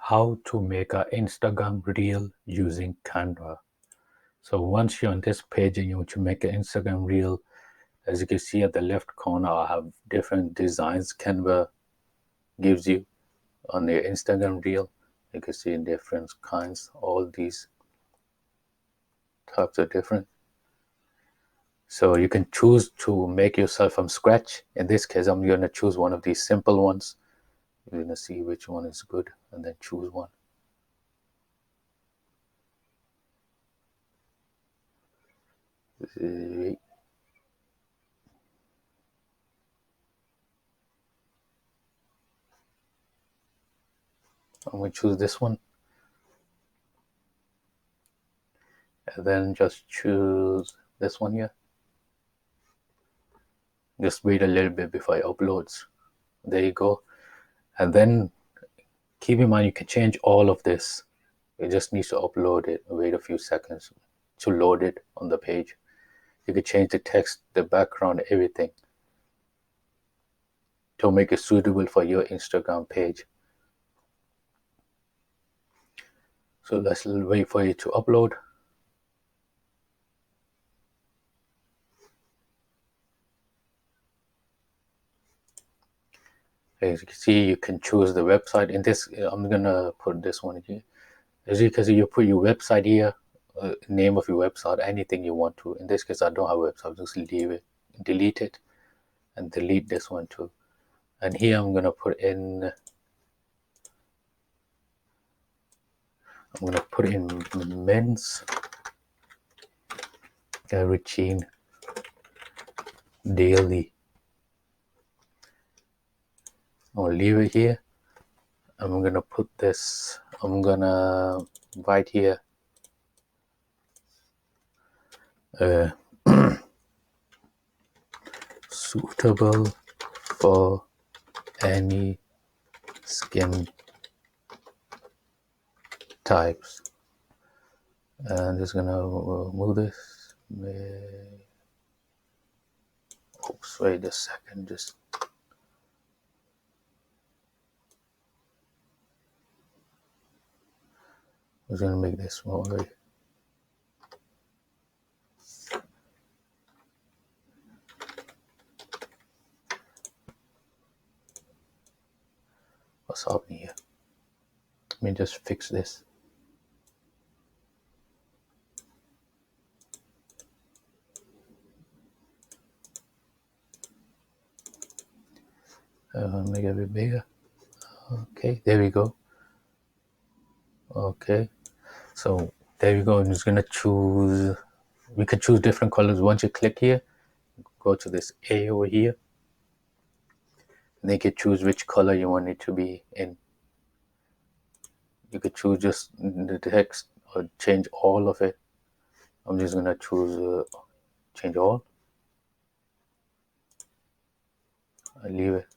How to make an Instagram reel using Canva. So once you're on this page and you want to make an Instagram reel, as you can see at the left corner, I have different designs Canva gives you on the Instagram reel. You can see different kinds, all these types are different. So you can choose to make yourself from scratch. In this case, I'm going to choose one of these simple ones. You're going to see which one is good and then choose one. I'm going to choose this one. And then just choose this one here. Just wait a little bit before it uploads. There you go. And then keep in mind you can change all of this. It just needs to upload it. Wait a few seconds to load it on the page. You can change the text, the background, everything to make it suitable for your Instagram page. So let's wait for it to upload. As you can see, you can choose the website. In this, I'm gonna put this one here. As you can see, you put your website here, name of your website, anything you want to. In this case, I don't have a website. I'll just leave it, delete it, and delete this one too. And here I'm gonna put in men's routine daily. I'll leave it here. I'm gonna put this. I'm gonna write here. Suitable for any skin types. And I'm just gonna move this. Oops, wait a second. Just I'm gonna make this smaller. What's happening here? Let me just fix this. Make it a bit bigger. Okay, there we go. Okay, so there we go. I'm just gonna choose. We can choose different colors. Once you click here, go to this A over here, and then you can choose which color you want it to be in. You could choose just the text or change all of it. I'm just gonna choose change all. I leave it.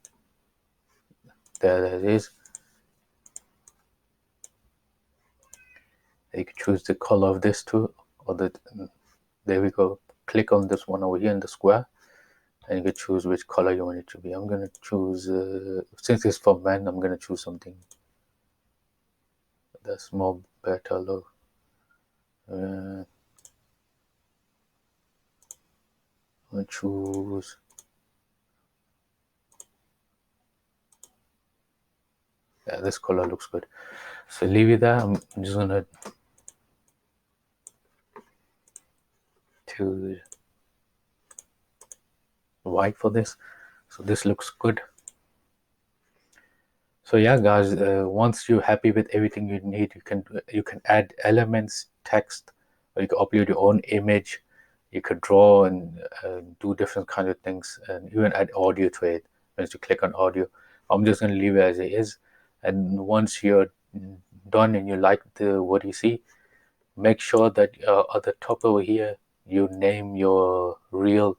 There it is. You can choose the color of this too, or there we go. Click on this one over here in the square, and you can choose which color you want it to be. I'm gonna choose since it's for men, I'm gonna choose something that's more better look. I'm gonna choose this color looks good. So leave it there. I'm just gonna choose white for this. So this looks good. So yeah, guys, once you're happy with everything you need, you can add elements, text, or you can upload your own image. You could draw and do different kind of things, and even add audio to it. Once you click on audio, I'm just gonna leave it as it is. And once you're done and you like what you see, make sure that at the top over here you name your reel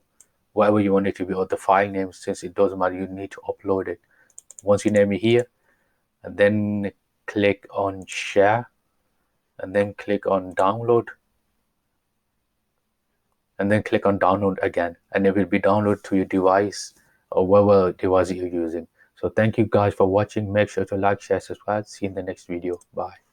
whatever you want it to be, or the file name, since it doesn't matter, you need to upload it. Once you name it here, and then click on share, and then click on download, and then click on download again, and it will be downloaded to your device or whatever device you're using. So thank you guys for watching. Make sure to like, share, subscribe. See you in the next video. Bye.